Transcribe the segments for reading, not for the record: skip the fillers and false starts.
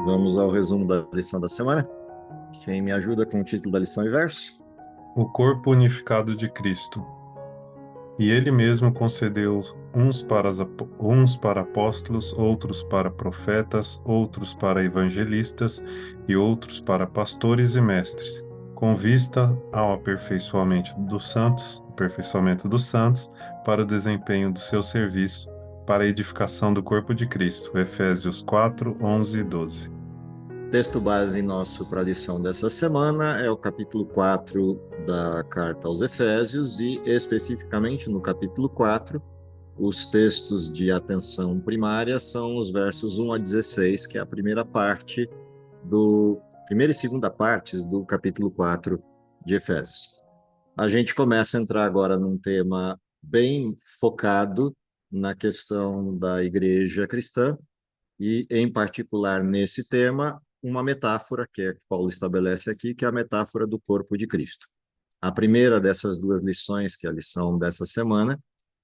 Vamos ao resumo da lição da semana. Quem me ajuda com o título da lição e verso? O corpo unificado de Cristo. E ele mesmo concedeu uns para apóstolos, outros para profetas, outros para evangelistas e outros para pastores e mestres, com vista ao aperfeiçoamento dos santos, para o desempenho do seu serviço, para a edificação do corpo de Cristo. Efésios 4, 11 e 12. Texto base nosso para a lição dessa semana é o capítulo 4 da carta aos Efésios e, especificamente no capítulo 4, os textos de atenção primária são os versos 1 a 16, que é a primeira e segunda partes do capítulo 4 de Efésios. A gente começa a entrar agora num tema bem focado na questão da igreja cristã e, em particular, nesse tema, uma metáfora que Paulo estabelece aqui, que é a metáfora do corpo de Cristo. A primeira dessas duas lições, que é a lição dessa semana,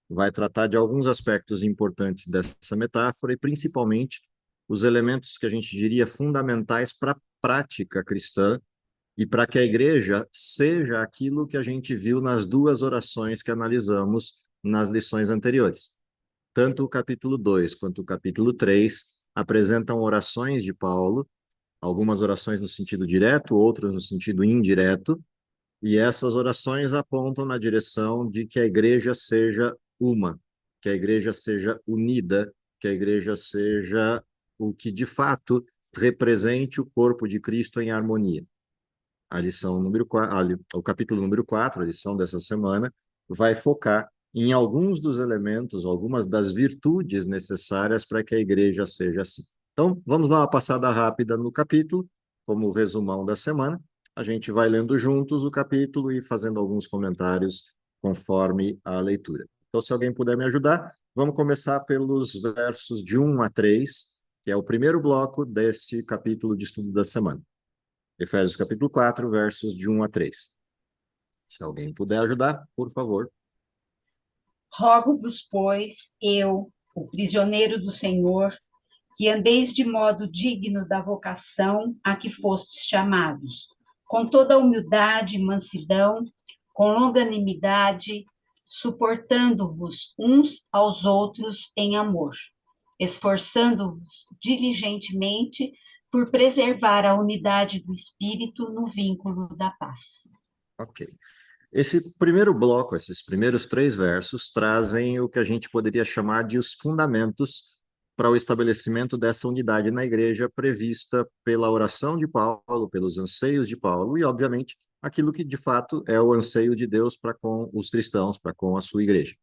vai tratar de alguns aspectos importantes dessa metáfora e, principalmente, os elementos que a gente diria fundamentais para a prática cristã e para que a igreja seja aquilo que a gente viu nas duas orações que analisamos nas lições anteriores. Tanto o capítulo 2 quanto o capítulo 3 apresentam orações de Paulo, algumas orações no sentido direto, outras no sentido indireto, e essas orações apontam na direção de que a igreja seja uma, que a igreja seja unida, que a igreja seja o que de fato represente o corpo de Cristo em harmonia. A lição número 4, o capítulo número 4, a lição dessa semana, vai focar em alguns dos elementos, algumas das virtudes necessárias para que a igreja seja assim. Então, vamos dar uma passada rápida no capítulo, como resumão da semana. A gente vai lendo juntos o capítulo e fazendo alguns comentários conforme a leitura. Então, se alguém puder me ajudar, vamos começar pelos versos de 1 a 3, que é o primeiro bloco desse capítulo de estudo da semana. Efésios capítulo 4, versos de 1 a 3. Se alguém puder ajudar, por favor. Rogo-vos, pois, eu, o prisioneiro do Senhor, que andeis de modo digno da vocação a que fostes chamados, com toda humildade e mansidão, com longanimidade, suportando-vos uns aos outros em amor, esforçando-vos diligentemente por preservar a unidade do Espírito no vínculo da paz. Ok. Esse primeiro bloco, esses primeiros 3 versos, trazem o que a gente poderia chamar de os fundamentos para o estabelecimento dessa unidade na igreja prevista pela oração de Paulo, pelos anseios de Paulo e, obviamente, aquilo que de fato é o anseio de Deus para com os cristãos, para com a sua igreja.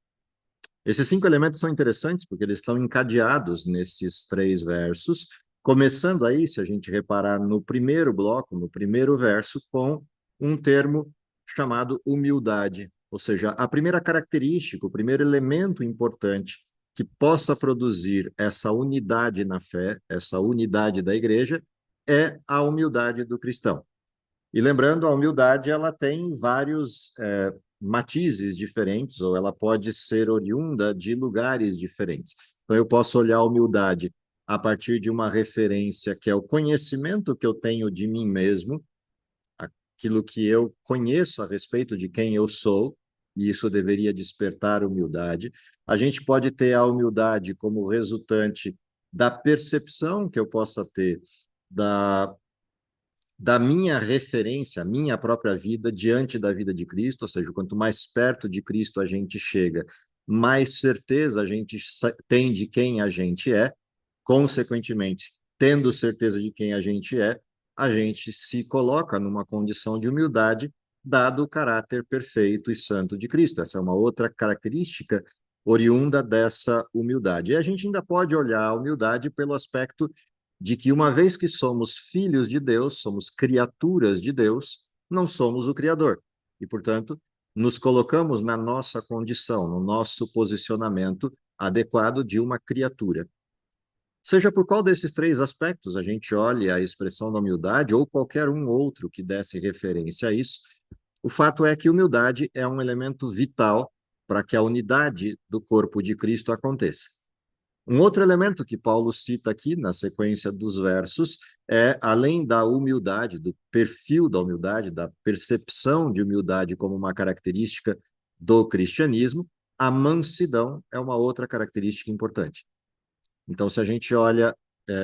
Esses 5 elementos são interessantes porque eles estão encadeados nesses 3 versos, começando aí, se a gente reparar no primeiro bloco, no primeiro verso, com um termo chamado humildade, ou seja, a primeira característica, o primeiro elemento importante que possa produzir essa unidade na fé, essa unidade da igreja, é a humildade do cristão. E lembrando, a humildade ela tem vários matizes diferentes, ou ela pode ser oriunda de lugares diferentes. Então, eu posso olhar a humildade a partir de uma referência que é o conhecimento que eu tenho de mim mesmo, aquilo que eu conheço a respeito de quem eu sou, e isso deveria despertar humildade. A gente pode ter a humildade como resultante da percepção que eu possa ter da minha referência, a minha própria vida diante da vida de Cristo, ou seja, quanto mais perto de Cristo a gente chega, mais certeza a gente tem de quem a gente é, consequentemente, tendo certeza de quem a gente se coloca numa condição de humildade, dado o caráter perfeito e santo de Cristo. Essa é uma outra característica oriunda dessa humildade. E a gente ainda pode olhar a humildade pelo aspecto de que uma vez que somos filhos de Deus, somos criaturas de Deus, não somos o Criador. E, portanto, nos colocamos na nossa condição, no nosso posicionamento adequado de uma criatura. Seja por qual desses 3 aspectos a gente olhe a expressão da humildade ou qualquer um outro que desse referência a isso, o fato é que humildade é um elemento vital para que a unidade do corpo de Cristo aconteça. Um outro elemento que Paulo cita aqui na sequência dos versos é, além da humildade, do perfil da humildade, da percepção de humildade como uma característica do cristianismo, a mansidão é uma outra característica importante. Então, se a gente olha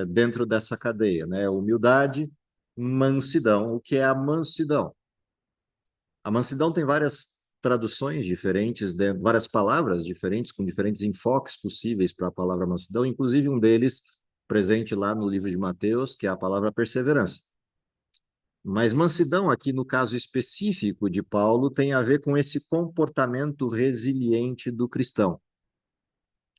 dentro dessa cadeia, né, humildade, mansidão, o que é a mansidão? A mansidão tem várias traduções diferentes, várias palavras diferentes, com diferentes enfoques possíveis para a palavra mansidão, inclusive um deles presente lá no livro de Mateus, que é a palavra perseverança. Mas mansidão, aqui no caso específico de Paulo, tem a ver com esse comportamento resiliente do cristão.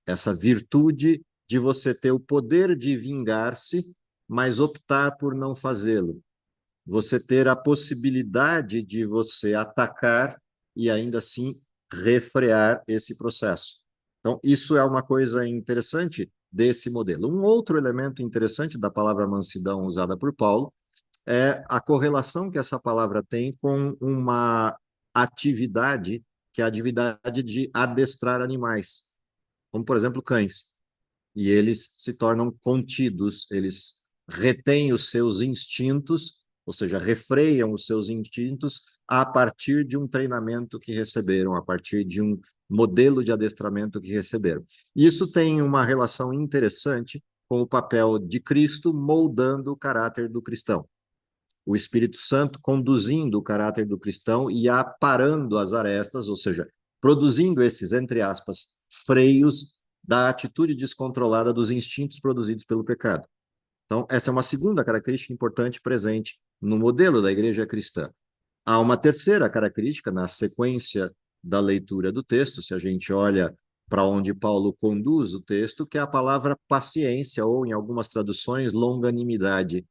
Essa virtude de você ter o poder de vingar-se, mas optar por não fazê-lo. Você ter a possibilidade de você atacar e ainda assim refrear esse processo. Então, isso é uma coisa interessante desse modelo. Um outro elemento interessante da palavra mansidão usada por Paulo é a correlação que essa palavra tem com uma atividade, que é a atividade de adestrar animais, como, por exemplo, cães. E eles se tornam contidos, eles retêm os seus instintos, ou seja, refreiam os seus instintos a partir de um treinamento que receberam, a partir de um modelo de adestramento que receberam. Isso tem uma relação interessante com o papel de Cristo moldando o caráter do cristão. O Espírito Santo conduzindo o caráter do cristão e aparando as arestas, ou seja, produzindo esses, entre aspas, freios da atitude descontrolada dos instintos produzidos pelo pecado. Então, essa é uma segunda característica importante presente no modelo da igreja cristã. Há uma terceira característica na sequência da leitura do texto, se a gente olha para onde Paulo conduz o texto, que é a palavra paciência, ou em algumas traduções, longanimidade.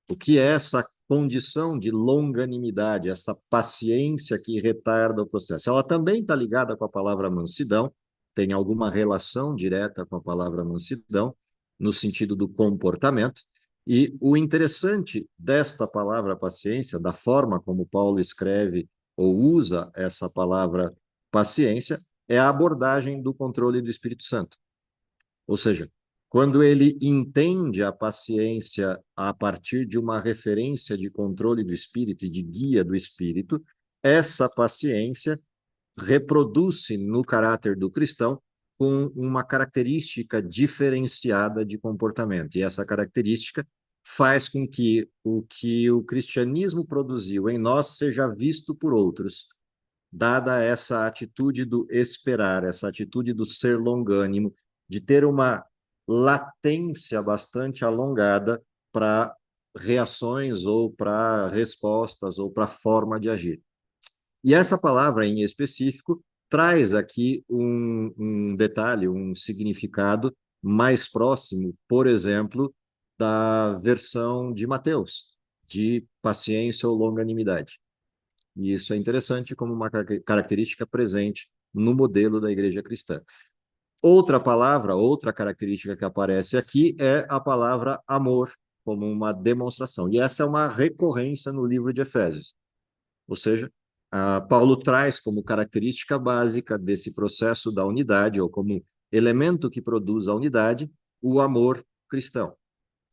O que é essa condição de longanimidade, essa paciência que retarda o processo? Ela também está ligada com a palavra mansidão, tem alguma relação direta com a palavra mansidão, no sentido do comportamento. E o interessante desta palavra paciência, da forma como Paulo escreve ou usa essa palavra paciência, é a abordagem do controle do Espírito Santo. Ou seja, quando ele entende a paciência a partir de uma referência de controle do espírito e de guia do espírito, essa paciência reproduz-se no caráter do cristão com uma característica diferenciada de comportamento. E essa característica faz com que o cristianismo produziu em nós seja visto por outros, dada essa atitude do esperar, essa atitude do ser longânimo, de ter uma latência bastante alongada para reações ou para respostas ou para forma de agir. E essa palavra em específico traz aqui um detalhe, um significado mais próximo, por exemplo, da versão de Mateus, de paciência ou longanimidade. E isso é interessante como uma característica presente no modelo da igreja cristã. Outra palavra, outra característica que aparece aqui é a palavra amor, como uma demonstração. E essa é uma recorrência no livro de Efésios. Ou seja, Paulo traz como característica básica desse processo da unidade, ou como elemento que produz a unidade, o amor cristão.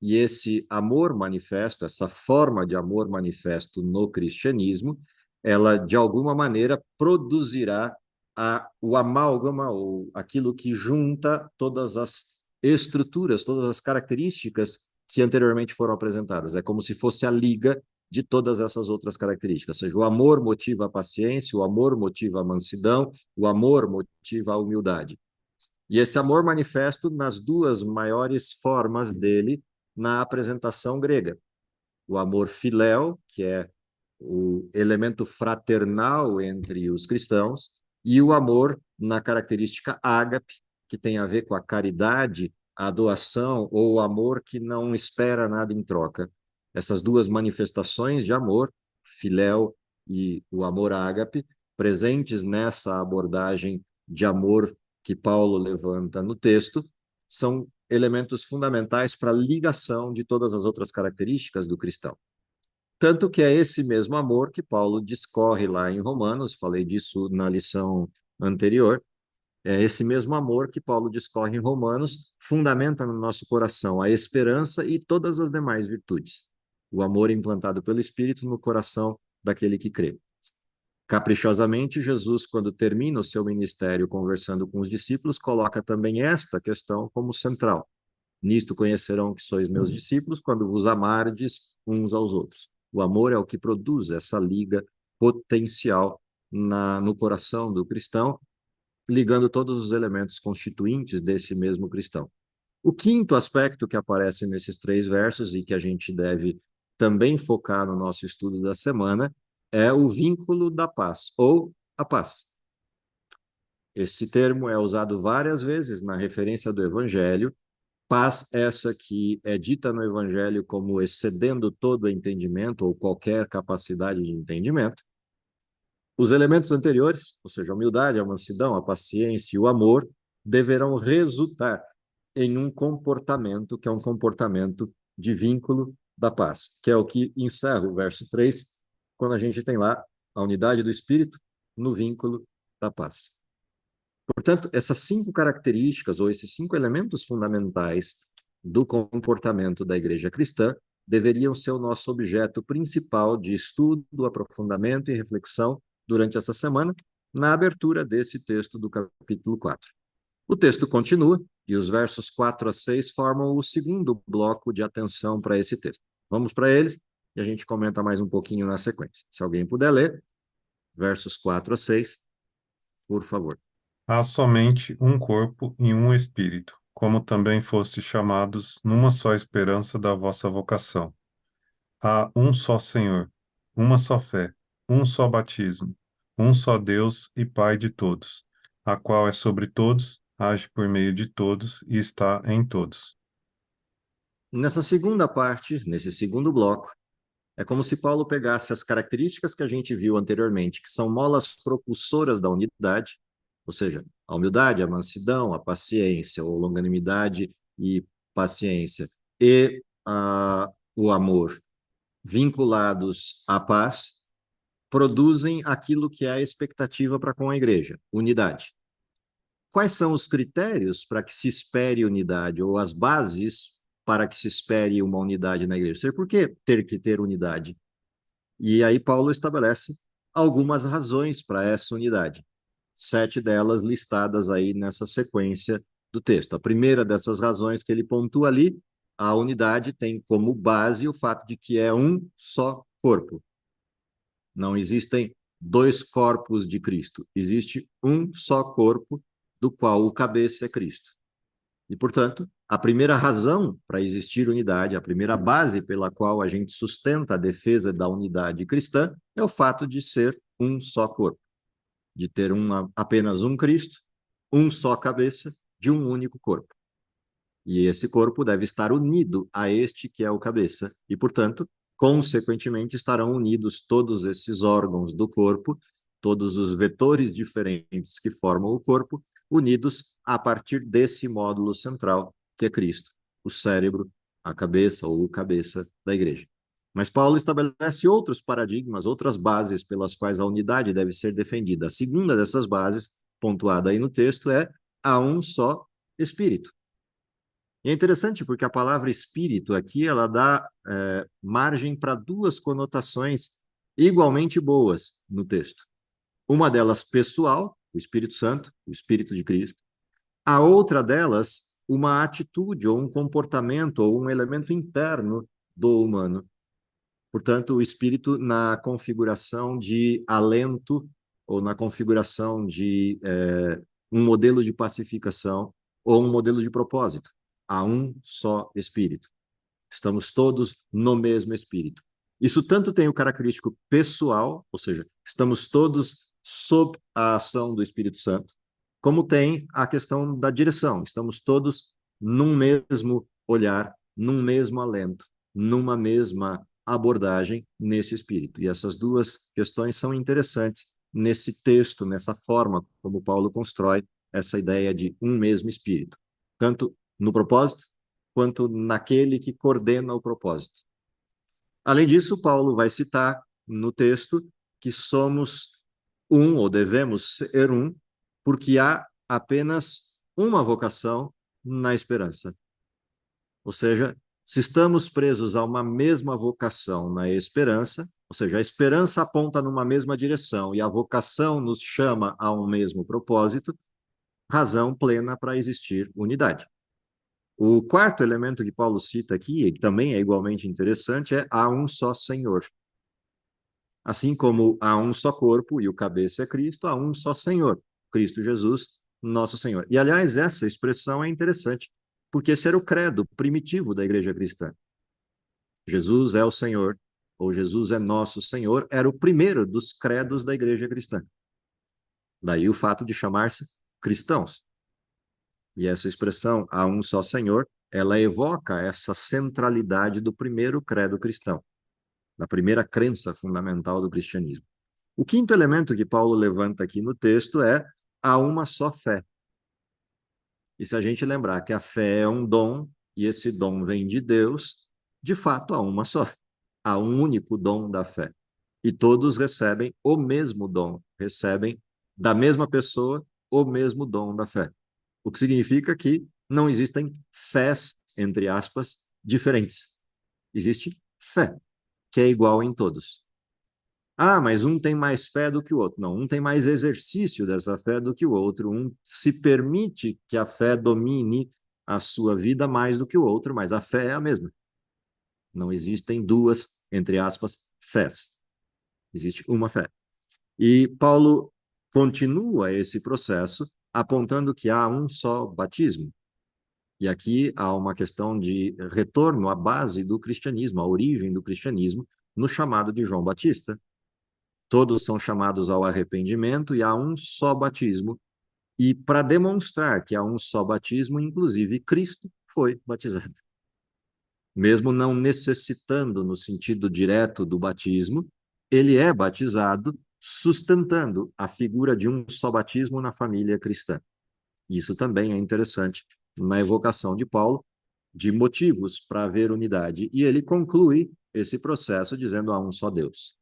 E esse amor manifesto, essa forma de amor manifesto no cristianismo, ela, de alguma maneira, produzirá o amálgama, ou aquilo que junta todas as estruturas, todas as características que anteriormente foram apresentadas. É como se fosse a liga de todas essas outras características. Ou seja, o amor motiva a paciência, o amor motiva a mansidão, o amor motiva a humildade. E esse amor manifesto nas duas maiores formas dele na apresentação grega. O amor filéu, que é o elemento fraternal entre os cristãos, e o amor na característica ágape, que tem a ver com a caridade, a doação ou o amor que não espera nada em troca. Essas duas manifestações de amor, filéu e o amor ágape, presentes nessa abordagem de amor que Paulo levanta no texto, são elementos fundamentais para a ligação de todas as outras características do cristão. Tanto que é esse mesmo amor que Paulo discorre lá em Romanos, falei disso na lição anterior, É esse mesmo amor que Paulo discorre em Romanos, fundamenta no nosso coração a esperança e todas as demais virtudes. O amor implantado pelo Espírito no coração daquele que crê. Caprichosamente, Jesus, quando termina o seu ministério conversando com os discípulos, coloca também esta questão como central. Nisto conhecerão que sois meus discípulos, quando vos amardes uns aos outros. O amor é o que produz essa liga potencial no coração do cristão, ligando todos os elementos constituintes desse mesmo cristão. O quinto aspecto que aparece nesses 3 versos e que a gente deve também focar no nosso estudo da semana é o vínculo da paz, ou a paz. Esse termo é usado várias vezes na referência do Evangelho. Paz essa que é dita no Evangelho como excedendo todo o entendimento ou qualquer capacidade de entendimento. Os elementos anteriores, ou seja, a humildade, a mansidão, a paciência e o amor, deverão resultar em um comportamento que é um comportamento de vínculo da paz, que é o que encerra o verso 3, quando a gente tem lá a unidade do Espírito no vínculo da paz. Portanto, essas 5 características, ou esses 5 elementos fundamentais do comportamento da igreja cristã, deveriam ser o nosso objeto principal de estudo, aprofundamento e reflexão durante essa semana, na abertura desse texto do capítulo 4. O texto continua, e os versos 4 a 6 formam o segundo bloco de atenção para esse texto. Vamos para eles, e a gente comenta mais um pouquinho na sequência. Se alguém puder ler, versos 4 a 6, por favor. Há somente um corpo e um espírito, como também fostes chamados numa só esperança da vossa vocação. Há um só Senhor, uma só fé, um só batismo, um só Deus e Pai de todos, a qual é sobre todos, age por meio de todos e está em todos. Nessa segunda parte, nesse segundo bloco, é como se Paulo pegasse as características que a gente viu anteriormente, que são molas propulsoras da unidade, ou seja, a humildade, a mansidão, a paciência, ou longanimidade e paciência, e o amor, vinculados à paz, produzem aquilo que é a expectativa para com a igreja, unidade. Quais são os critérios para que se espere unidade, ou as bases para que se espere uma unidade na igreja? Por que ter que ter unidade? E aí Paulo estabelece algumas razões para essa unidade. 7 delas listadas aí nessa sequência do texto. A primeira dessas razões que ele pontua ali, a unidade tem como base o fato de que é um só corpo. Não existem 2 corpos de Cristo. Existe um só corpo, do qual o cabeça é Cristo. E, portanto, a primeira razão para existir unidade, a primeira base pela qual a gente sustenta a defesa da unidade cristã é o fato de ser um só corpo, de ter apenas um Cristo, um só cabeça, de um único corpo. E esse corpo deve estar unido a este que é o cabeça, e, portanto, consequentemente, estarão unidos todos esses órgãos do corpo, todos os vetores diferentes que formam o corpo, unidos a partir desse módulo central, que é Cristo, o cérebro, a cabeça ou o cabeça da igreja. Mas Paulo estabelece outros paradigmas, outras bases pelas quais a unidade deve ser defendida. A segunda dessas bases, pontuada aí no texto, é há um só Espírito. E é interessante porque a palavra espírito aqui, ela dá margem para 2 conotações igualmente boas no texto. Uma delas pessoal, o Espírito Santo, o Espírito de Cristo. A outra delas, uma atitude ou um comportamento ou um elemento interno do humano. Portanto, o Espírito na configuração de alento ou na configuração de um modelo de pacificação ou um modelo de propósito. Há um só Espírito. Estamos todos no mesmo Espírito. Isso tanto tem o característico pessoal, ou seja, estamos todos sob a ação do Espírito Santo, como tem a questão da direção. Estamos todos num mesmo olhar, num mesmo alento, numa mesma abordagem nesse Espírito. E essas 2 questões são interessantes nesse texto, nessa forma como Paulo constrói essa ideia de um mesmo Espírito. Tanto no propósito, quanto naquele que coordena o propósito. Além disso, Paulo vai citar no texto que somos um, ou devemos ser um, porque há apenas uma vocação na esperança. Ou seja, se estamos presos a uma mesma vocação na esperança, ou seja, a esperança aponta numa mesma direção e a vocação nos chama a um mesmo propósito, razão plena para existir unidade. O quarto elemento que Paulo cita aqui, e que também é igualmente interessante, é há um só Senhor. Assim como há um só corpo e o cabeça é Cristo, há um só Senhor, Cristo Jesus, nosso Senhor. E, aliás, essa expressão é interessante, porque esse era o credo primitivo da igreja cristã. Jesus é o Senhor, ou Jesus é nosso Senhor, era o primeiro dos credos da igreja cristã. Daí o fato de chamar-se cristãos. E essa expressão, há um só Senhor, ela evoca essa centralidade do primeiro credo cristão, da primeira crença fundamental do cristianismo. O quinto elemento que Paulo levanta aqui no texto é há uma só fé. E se a gente lembrar que a fé é um dom, e esse dom vem de Deus, de fato há uma só. Há um único dom da fé. E todos recebem o mesmo dom, recebem da mesma pessoa o mesmo dom da fé. O que significa que não existem fés, entre aspas, diferentes. Existe fé, que é igual em todos. Ah, mas um tem mais fé do que o outro. Não, um tem mais exercício dessa fé do que o outro. Um se permite que a fé domine a sua vida mais do que o outro, mas a fé é a mesma. Não existem duas, entre aspas, fés. Existe uma fé. E Paulo continua esse processo apontando que há um só batismo. E aqui há uma questão de retorno à base do cristianismo, à origem do cristianismo, no chamado de João Batista. Todos são chamados ao arrependimento e há um só batismo. E para demonstrar que há um só batismo, inclusive Cristo foi batizado. Mesmo não necessitando no sentido direto do batismo, ele é batizado sustentando a figura de um só batismo na família cristã. Isso também é interessante na evocação de Paulo de motivos para haver unidade. E ele conclui esse processo dizendo há um só Deus.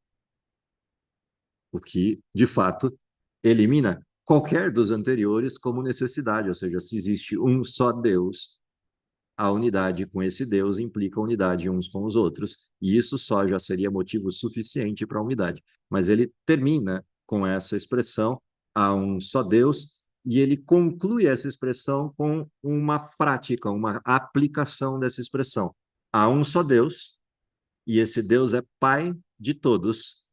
O que, de fato, elimina qualquer dos anteriores como necessidade, ou seja, se existe um só Deus, a unidade com esse Deus implica unidade uns com os outros, e isso só já seria motivo suficiente para a unidade. Mas ele termina com essa expressão, há um só Deus, e ele conclui essa expressão com uma prática, uma aplicação dessa expressão. Há um só Deus, e esse Deus é Pai de todos.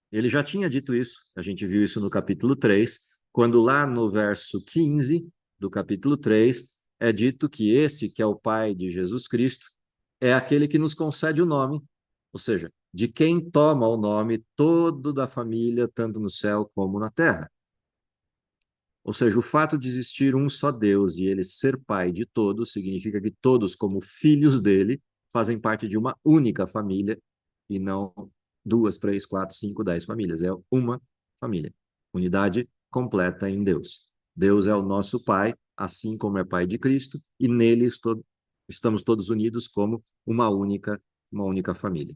Ele já tinha dito isso, a gente viu isso no capítulo 3, quando lá no verso 15 do capítulo 3 é dito que esse, que é o Pai de Jesus Cristo, é aquele que nos concede o nome, ou seja, de quem toma o nome todo da família, tanto no céu como na terra. Ou seja, o fato de existir um só Deus e ele ser Pai de todos, significa que todos, como filhos dele, fazem parte de uma única família e não 2, 3, 4, 5, 10 famílias. É uma família. Unidade completa em Deus. Deus é o nosso Pai, assim como é Pai de Cristo, e nele estamos todos unidos como uma única família.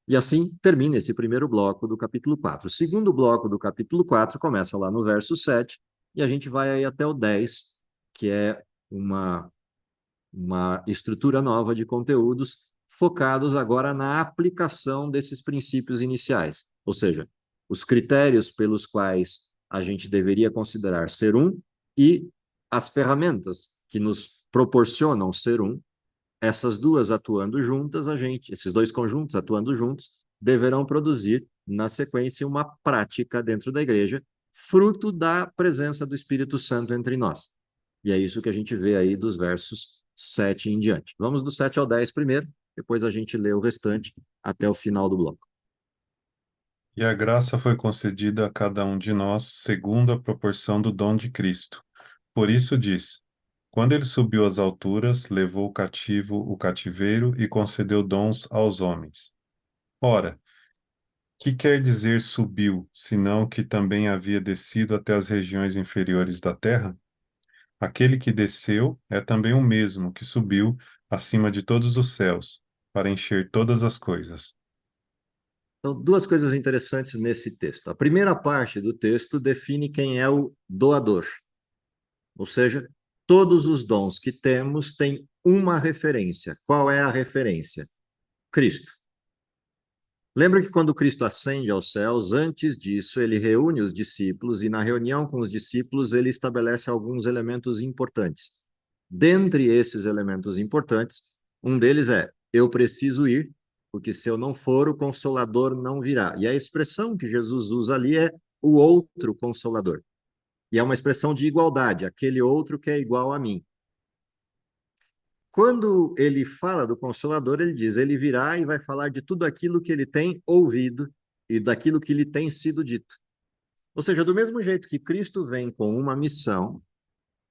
E assim termina esse primeiro bloco do capítulo 4. O segundo bloco do capítulo 4 começa lá no verso 7, e a gente vai aí até o 10, que é uma estrutura nova de conteúdos focados agora na aplicação desses princípios iniciais, ou seja, os critérios pelos quais a gente deveria considerar ser um e as ferramentas que nos proporcionam ser um, essas duas atuando juntas, esses dois conjuntos atuando juntos, deverão produzir, na sequência, uma prática dentro da igreja, fruto da presença do Espírito Santo entre nós. E é isso que a gente vê aí dos versos 7 em diante. Vamos do 7 ao 10 primeiro, depois a gente lê o restante até o final do bloco. E a graça foi concedida a cada um de nós segundo a proporção do dom de Cristo. Por isso diz: quando ele subiu às alturas, levou cativo o cativeiro e concedeu dons aos homens. Ora, que quer dizer subiu, senão que também havia descido até as regiões inferiores da terra? Aquele que desceu é também o mesmo que subiu acima de todos os céus, para encher todas as coisas. Então, duas coisas interessantes nesse texto. A primeira parte do texto define quem é o doador, ou seja, todos os dons que temos têm uma referência. Qual é a referência? Cristo. Lembra que quando Cristo ascende aos céus, antes disso, ele reúne os discípulos e, na reunião com os discípulos, ele estabelece alguns elementos importantes. Dentre esses elementos importantes, um deles é: eu preciso ir, porque se eu não for, o Consolador não virá. E a expressão que Jesus usa ali é o outro Consolador. E é uma expressão de igualdade, aquele outro que é igual a mim. Quando ele fala do Consolador, ele diz: ele virá e vai falar de tudo aquilo que ele tem ouvido e daquilo que lhe tem sido dito. Ou seja, do mesmo jeito que Cristo vem com uma missão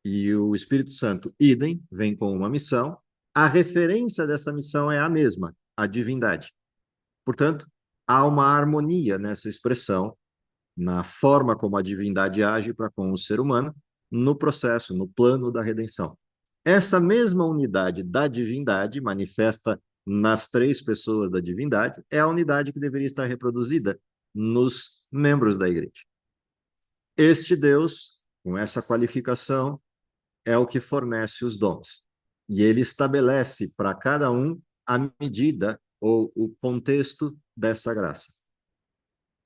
e o Espírito Santo, idem, vem com uma missão, a referência dessa missão é a mesma, a divindade. Portanto, há uma harmonia nessa expressão, na forma como a divindade age para com o ser humano, no processo, no plano da redenção. Essa mesma unidade da divindade, manifesta nas três pessoas da divindade, é a unidade que deveria estar reproduzida nos membros da igreja. Este Deus, com essa qualificação, é o que fornece os dons. E ele estabelece para cada um a medida ou o contexto dessa graça.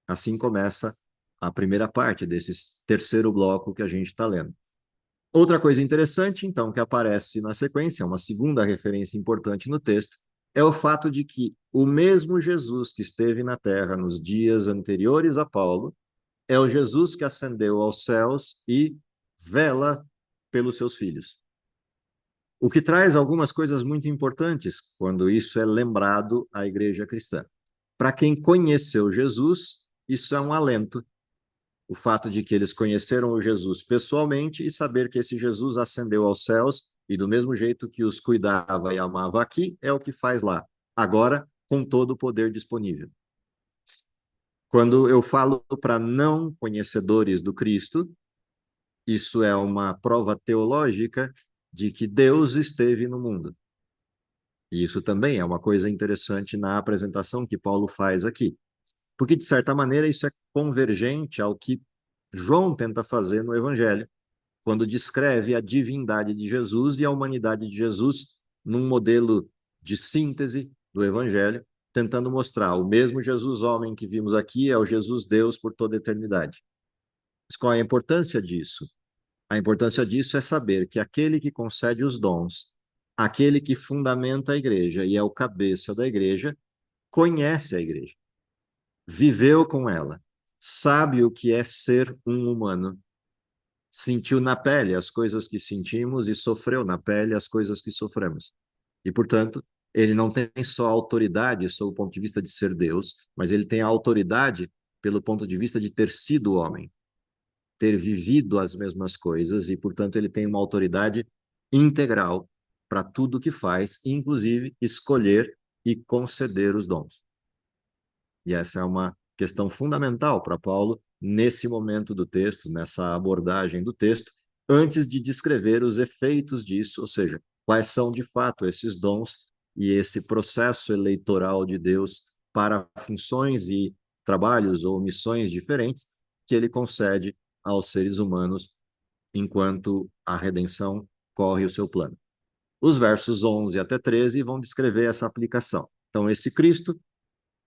Assim começa a primeira parte desse terceiro bloco que a gente está lendo. Outra coisa interessante, então, que aparece na sequência, uma segunda referência importante no texto, é o fato de que o mesmo Jesus que esteve na terra nos dias anteriores a Paulo é o Jesus que ascendeu aos céus e vela pelos seus filhos. O que traz algumas coisas muito importantes quando isso é lembrado à igreja cristã. Para quem conheceu Jesus, isso é um alento. O fato de que eles conheceram o Jesus pessoalmente e saber que esse Jesus ascendeu aos céus e do mesmo jeito que os cuidava e amava aqui, é o que faz lá, agora com todo o poder disponível. Quando eu falo para não conhecedores do Cristo, isso é uma prova teológica de que Deus esteve no mundo. E isso também é uma coisa interessante na apresentação que Paulo faz aqui. Porque, de certa maneira, isso é convergente ao que João tenta fazer no Evangelho, quando descreve a divindade de Jesus e a humanidade de Jesus num modelo de síntese do Evangelho, tentando mostrar o mesmo Jesus homem que vimos aqui é o Jesus Deus por toda a eternidade. Mas qual é a importância disso? A importância disso é saber que aquele que concede os dons, aquele que fundamenta a igreja e é o cabeça da igreja, conhece a igreja, viveu com ela, sabe o que é ser um humano, sentiu na pele as coisas que sentimos e sofreu na pele as coisas que sofremos. E, portanto, ele não tem só autoridade sob o ponto de vista de ser Deus, mas ele tem a autoridade pelo ponto de vista de ter sido homem, ter vivido as mesmas coisas e, portanto, ele tem uma autoridade integral para tudo o que faz, inclusive escolher e conceder os dons. E essa é uma questão fundamental para Paulo nesse momento do texto, nessa abordagem do texto, antes de descrever os efeitos disso, ou seja, quais são de fato esses dons e esse processo eleitoral de Deus para funções e trabalhos ou missões diferentes que ele concede aos seres humanos enquanto a redenção corre o seu plano. Os versos 11 até 13 vão descrever essa aplicação. Então, esse Cristo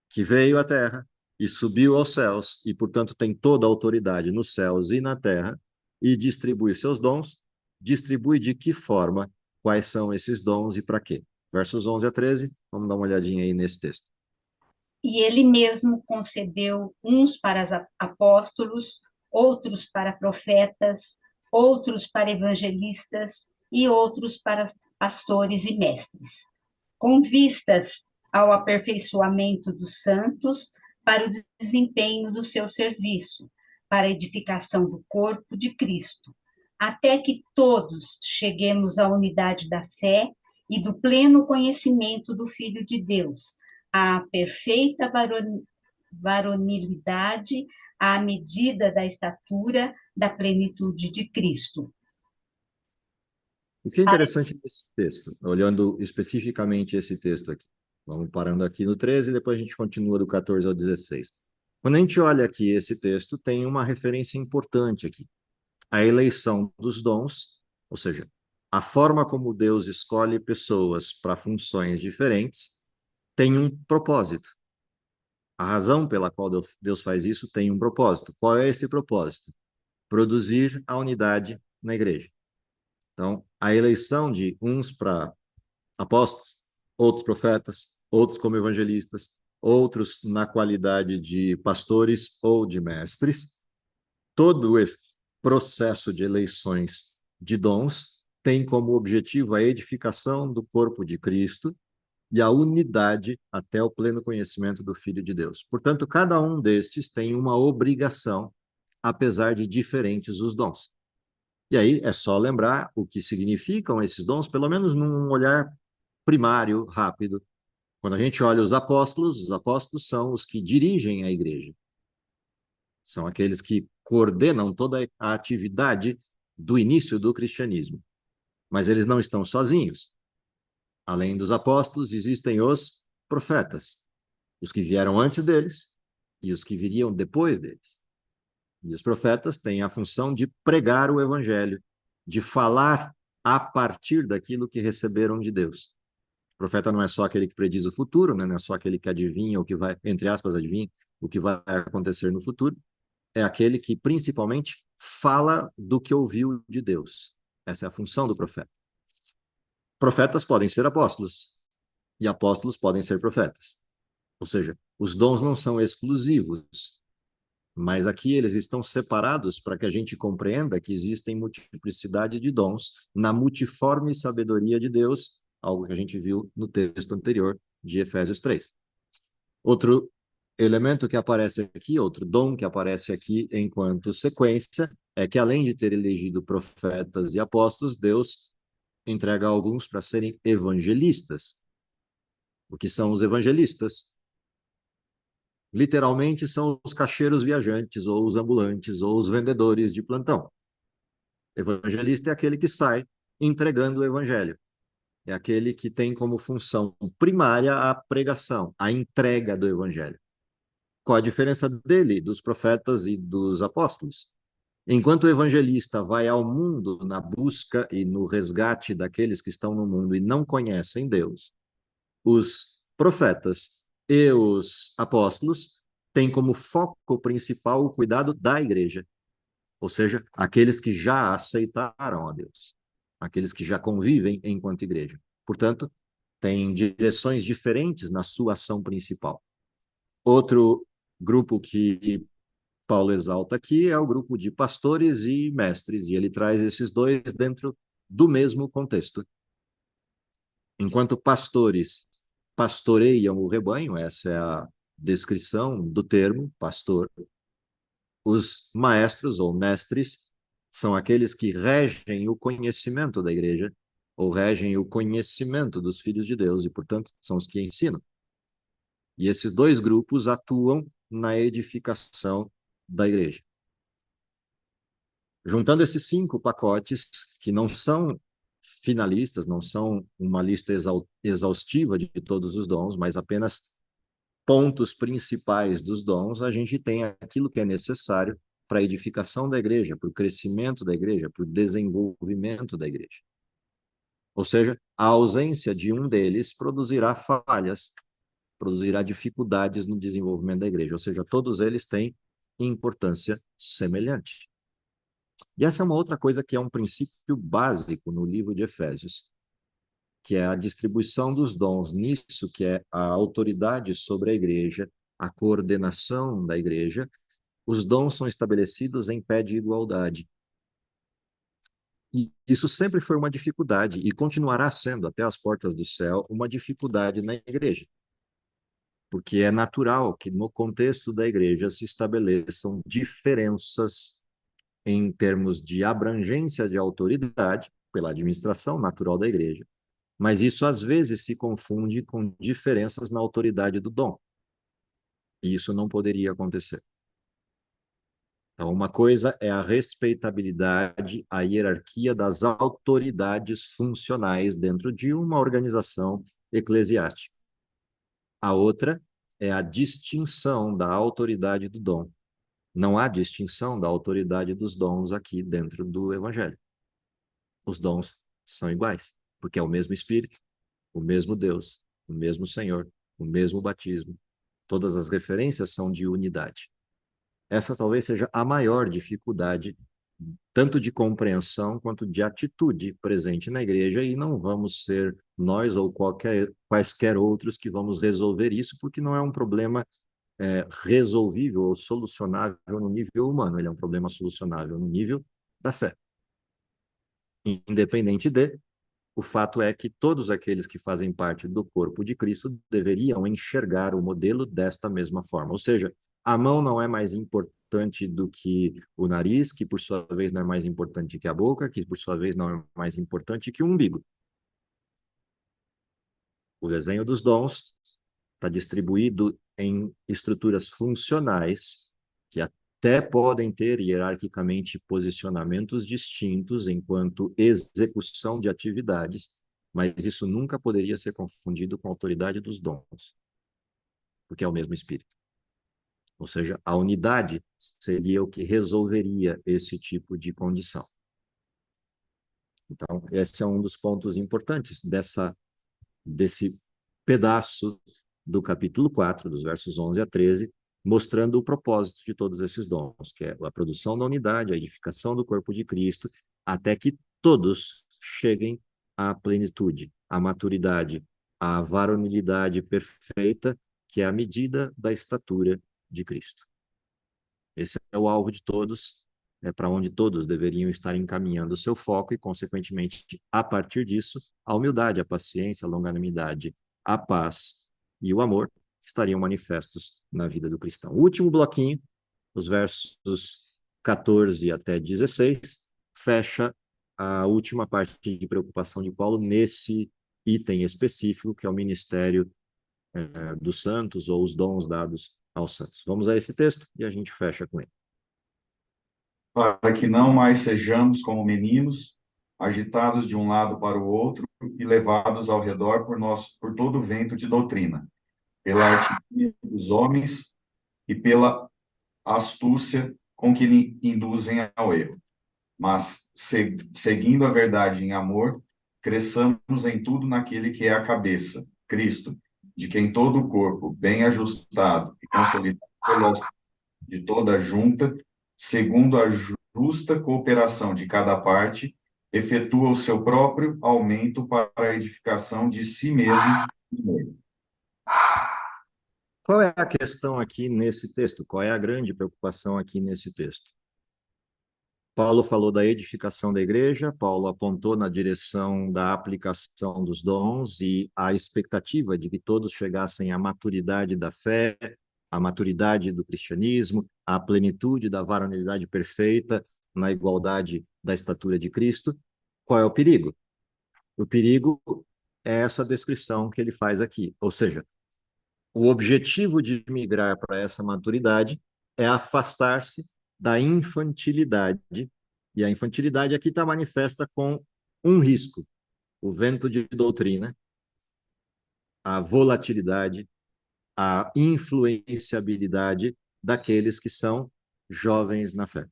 que veio à terra e subiu aos céus, e, portanto, tem toda a autoridade nos céus e na terra, e distribui seus dons, distribui de que forma, quais são esses dons e para quê? Versos 11 a 13, vamos dar uma olhadinha aí nesse texto. E ele mesmo concedeu uns para apóstolos, outros para profetas, outros para evangelistas e outros para pastores e mestres, com vistas ao aperfeiçoamento dos santos para o desempenho do seu serviço, para a edificação do corpo de Cristo, até que todos cheguemos à unidade da fé e do pleno conhecimento do Filho de Deus, à perfeita varonilidade, à medida da estatura da plenitude de Cristo. O que é interessante nesse texto, olhando especificamente esse texto aqui? Vamos parando aqui no 13 e depois a gente continua do 14 ao 16. Quando a gente olha aqui esse texto, tem uma referência importante aqui. A eleição dos dons, ou seja, a forma como Deus escolhe pessoas para funções diferentes, tem um propósito. A razão pela qual Deus faz isso tem um propósito. Qual é esse propósito? Produzir a unidade na igreja. Então, a eleição de uns para apóstolos, outros profetas, outros como evangelistas, outros na qualidade de pastores ou de mestres, todo esse processo de eleições de dons tem como objetivo a edificação do corpo de Cristo e a unidade até o pleno conhecimento do Filho de Deus. Portanto, cada um destes tem uma obrigação, apesar de diferentes os dons. E aí é só lembrar o que significam esses dons, pelo menos num olhar primário, rápido. Quando a gente olha os apóstolos são os que dirigem a igreja. São aqueles que coordenam toda a atividade do início do cristianismo. Mas eles não estão sozinhos. Além dos apóstolos, existem os profetas, os que vieram antes deles e os que viriam depois deles. E os profetas têm a função de pregar o evangelho, de falar a partir daquilo que receberam de Deus. O profeta não é só aquele que prediz o futuro, né? Não é só aquele que adivinha o que vai, entre aspas, adivinha o que vai acontecer no futuro. É aquele que principalmente fala do que ouviu de Deus. Essa é a função do profeta. Profetas podem ser apóstolos e apóstolos podem ser profetas. Ou seja, os dons não são exclusivos, mas aqui eles estão separados para que a gente compreenda que existem multiplicidade de dons na multiforme sabedoria de Deus, algo que a gente viu no texto anterior de Efésios 3. Outro elemento que aparece aqui, outro dom que aparece aqui enquanto sequência, é que além de ter elegido profetas e apóstolos, Deus entrega alguns para serem evangelistas. O que são os evangelistas? Literalmente são os caixeiros viajantes, ou os ambulantes, ou os vendedores de plantão. Evangelista é aquele que sai entregando o evangelho. É aquele que tem como função primária a pregação, a entrega do evangelho. Qual a diferença dele, dos profetas e dos apóstolos? Enquanto o evangelista vai ao mundo na busca e no resgate daqueles que estão no mundo e não conhecem Deus, os profetas e os apóstolos têm como foco principal o cuidado da igreja, ou seja, aqueles que já aceitaram a Deus, aqueles que já convivem enquanto igreja. Portanto, têm direções diferentes na sua ação principal. Outro grupo que Paulo exalta aqui é o grupo de pastores e mestres, e ele traz esses dois dentro do mesmo contexto. Enquanto pastores pastoreiam o rebanho, essa é a descrição do termo pastor, os maestros ou mestres são aqueles que regem o conhecimento da igreja, ou regem o conhecimento dos filhos de Deus, e, portanto, são os que ensinam. E esses dois grupos atuam na edificação da igreja. Juntando esses 5 pacotes, que não são finalistas, não são uma lista exaustiva de todos os dons, mas apenas pontos principais dos dons, a gente tem aquilo que é necessário para a edificação da igreja, para o crescimento da igreja, para o desenvolvimento da igreja. Ou seja, a ausência de um deles produzirá falhas, produzirá dificuldades no desenvolvimento da igreja. Ou seja, todos eles têm importância semelhante. E essa é uma outra coisa que é um princípio básico no livro de Efésios, que é a distribuição dos dons nisso, que é a autoridade sobre a igreja, a coordenação da igreja. Os dons são estabelecidos em pé de igualdade. E isso sempre foi uma dificuldade, e continuará sendo, até as portas do céu, uma dificuldade na igreja. Porque é natural que no contexto da igreja se estabeleçam diferenças em termos de abrangência de autoridade, pela administração natural da igreja, mas isso às vezes se confunde com diferenças na autoridade do dom. E isso não poderia acontecer. Então, uma coisa é a respeitabilidade, a hierarquia das autoridades funcionais dentro de uma organização eclesiástica. A outra é a distinção da autoridade do dom. Não há distinção da autoridade dos dons aqui dentro do Evangelho. Os dons são iguais, porque é o mesmo Espírito, o mesmo Deus, o mesmo Senhor, o mesmo batismo. Todas as referências são de unidade. Essa talvez seja a maior dificuldade, tanto de compreensão quanto de atitude presente na igreja, e não vamos ser nós ou quaisquer outros que vamos resolver isso, porque não é um problema resolvível ou solucionável no nível humano, ele é um problema solucionável no nível da fé. Independente de, o fato é que todos aqueles que fazem parte do corpo de Cristo deveriam enxergar o modelo desta mesma forma. Ou seja, a mão não é mais importante do que o nariz, que por sua vez não é mais importante que a boca, que por sua vez não é mais importante que o umbigo. O desenho dos dons está distribuído em estruturas funcionais que até podem ter hierarquicamente posicionamentos distintos enquanto execução de atividades, mas isso nunca poderia ser confundido com a autoridade dos dons, porque é o mesmo Espírito. Ou seja, a unidade seria o que resolveria esse tipo de condição. Então, esse é um dos pontos importantes desse pedaço do capítulo 4, dos versos 11 a 13, mostrando o propósito de todos esses dons, que é a produção da unidade, a edificação do corpo de Cristo, até que todos cheguem à plenitude, à maturidade, à varonilidade perfeita, que é a medida da estatura de Cristo. Esse é o alvo de todos, é para onde todos deveriam estar encaminhando o seu foco e, consequentemente, a partir disso, a humildade, a paciência, a longanimidade, a paz e o amor estariam manifestos na vida do cristão. O último bloquinho, os versos 14 até 16, fecha a última parte de preocupação de Paulo nesse item específico, que é o ministério dos santos ou os dons dados aos santos. Vamos a esse texto e a gente fecha com ele. Para que não mais sejamos como meninos, agitados de um lado para o outro e levados ao redor por todo o vento de doutrina, pela artimanha dos homens e pela astúcia com que lhe induzem ao erro. Mas, seguindo a verdade em amor, cresçamos em tudo naquele que é a cabeça, Cristo, de quem todo o corpo, bem ajustado e consolidado de toda a junta, segundo a justa cooperação de cada parte, efetua o seu próprio aumento para a edificação de si mesmo. Qual é a questão aqui nesse texto? Qual é a grande preocupação aqui nesse texto? Paulo falou da edificação da igreja, Paulo apontou na direção da aplicação dos dons e a expectativa de que todos chegassem à maturidade da fé, à maturidade do cristianismo, à plenitude da varonilidade perfeita, na igualdade da estatura de Cristo. Qual é o perigo? O perigo é essa descrição que ele faz aqui, ou seja, o objetivo de migrar para essa maturidade é afastar-se da infantilidade, e a infantilidade aqui está manifesta com um risco: o vento de doutrina, a volatilidade, a influenciabilidade daqueles que são jovens na fé.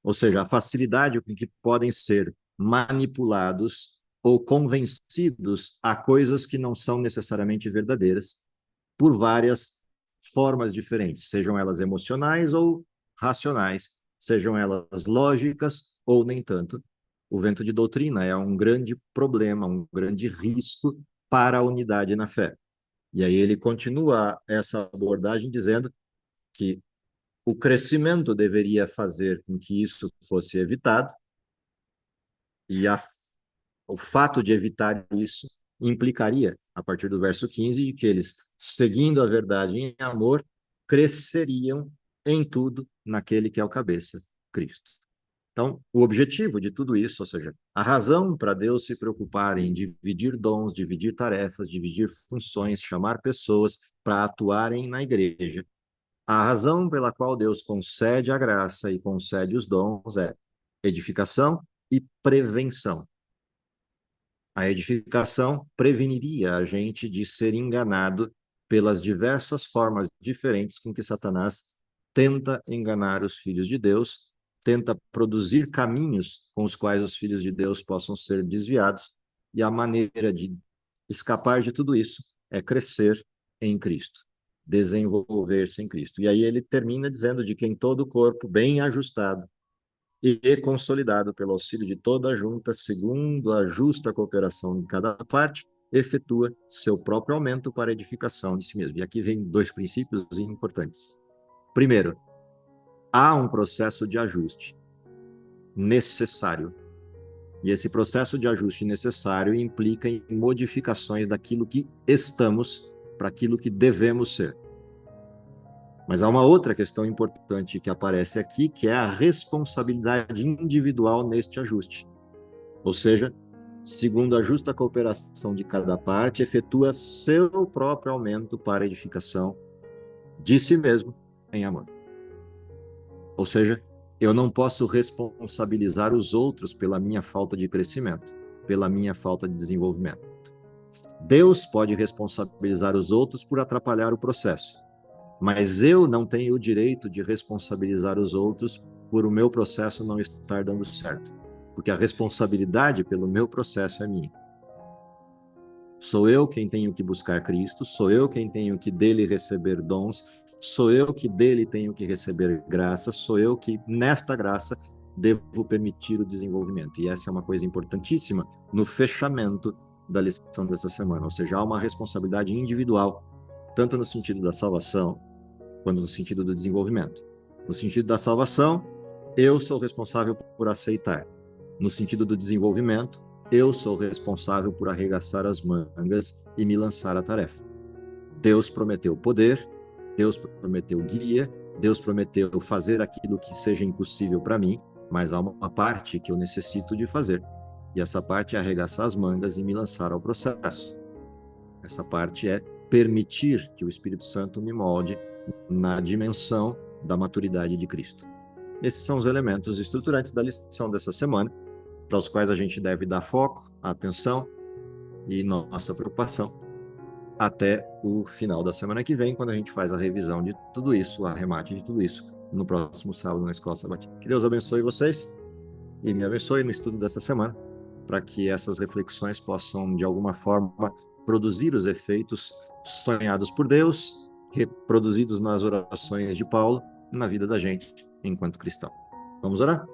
Ou seja, a facilidade com que podem ser manipulados ou convencidos a coisas que não são necessariamente verdadeiras por várias formas diferentes, sejam elas emocionais ou racionais, sejam elas lógicas ou nem tanto. O vento de doutrina é um grande problema, um grande risco para a unidade na fé. E aí ele continua essa abordagem dizendo que o crescimento deveria fazer com que isso fosse evitado, e o fato de evitar isso implicaria, a partir do verso 15, de que eles, seguindo a verdade em amor, cresceriam em tudo naquele que é o cabeça, Cristo. Então, o objetivo de tudo isso, ou seja, a razão para Deus se preocupar em dividir dons, dividir tarefas, dividir funções, chamar pessoas para atuarem na igreja, a razão pela qual Deus concede a graça e concede os dons é edificação e prevenção. A edificação preveniria a gente de ser enganado pelas diversas formas diferentes com que Satanás tenta enganar os filhos de Deus, tenta produzir caminhos com os quais os filhos de Deus possam ser desviados, e a maneira de escapar de tudo isso é crescer em Cristo, desenvolver-se em Cristo. E aí ele termina dizendo de que em todo o corpo, bem ajustado e consolidado pelo auxílio de toda a junta, segundo a justa cooperação de cada parte, efetua seu próprio aumento para a edificação de si mesmo. E aqui vem dois princípios importantes. Primeiro, há um processo de ajuste necessário. E esse processo de ajuste necessário implica em modificações daquilo que estamos para aquilo que devemos ser. Mas há uma outra questão importante que aparece aqui, que é a responsabilidade individual neste ajuste. Ou seja, segundo a justa cooperação de cada parte, efetua seu próprio aumento para a edificação de si mesmo em amor. Ou seja, eu não posso responsabilizar os outros pela minha falta de crescimento, pela minha falta de desenvolvimento. Deus pode responsabilizar os outros por atrapalhar o processo, mas eu não tenho o direito de responsabilizar os outros por o meu processo não estar dando certo, porque a responsabilidade pelo meu processo é minha. Sou eu quem tenho que buscar Cristo, sou eu quem tenho que dele receber dons, sou eu que dele tenho que receber graça, sou eu que, nesta graça, devo permitir o desenvolvimento. E essa é uma coisa importantíssima no fechamento da lição dessa semana, ou seja, há uma responsabilidade individual, tanto no sentido da salvação, quanto no sentido do desenvolvimento. No sentido da salvação, eu sou responsável por aceitar. No sentido do desenvolvimento, eu sou responsável por arregaçar as mangas e me lançar à tarefa. Deus prometeu poder, Deus prometeu guia, Deus prometeu fazer aquilo que seja impossível para mim, mas há uma parte que eu necessito de fazer. E essa parte é arregaçar as mangas e me lançar ao processo. Essa parte é permitir que o Espírito Santo me molde na dimensão da maturidade de Cristo. Esses são os elementos estruturantes da lição dessa semana, para os quais a gente deve dar foco, atenção e nossa preocupação até o final da semana que vem, quando a gente faz a revisão de tudo isso, o arremate de tudo isso, no próximo sábado na Escola Sabatina. Que Deus abençoe vocês e me abençoe no estudo dessa semana, para que essas reflexões possam, de alguma forma, produzir os efeitos sonhados por Deus, reproduzidos nas orações de Paulo, na vida da gente, enquanto cristão. Vamos orar?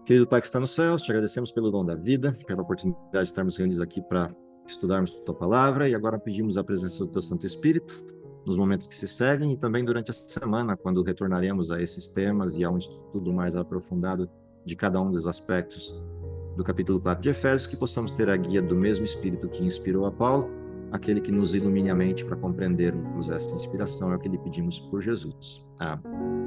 Querido Pai que está nos céus, te agradecemos pelo dom da vida, pela oportunidade de estarmos reunidos aqui para estudarmos tua palavra, e agora pedimos a presença do teu Santo Espírito nos momentos que se seguem e também durante a semana, quando retornaremos a esses temas e a um estudo mais aprofundado de cada um dos aspectos do capítulo 4 de Efésios, que possamos ter a guia do mesmo Espírito que inspirou a Paulo, aquele que nos ilumine a mente para compreendermos essa inspiração, é o que lhe pedimos por Jesus. Amém.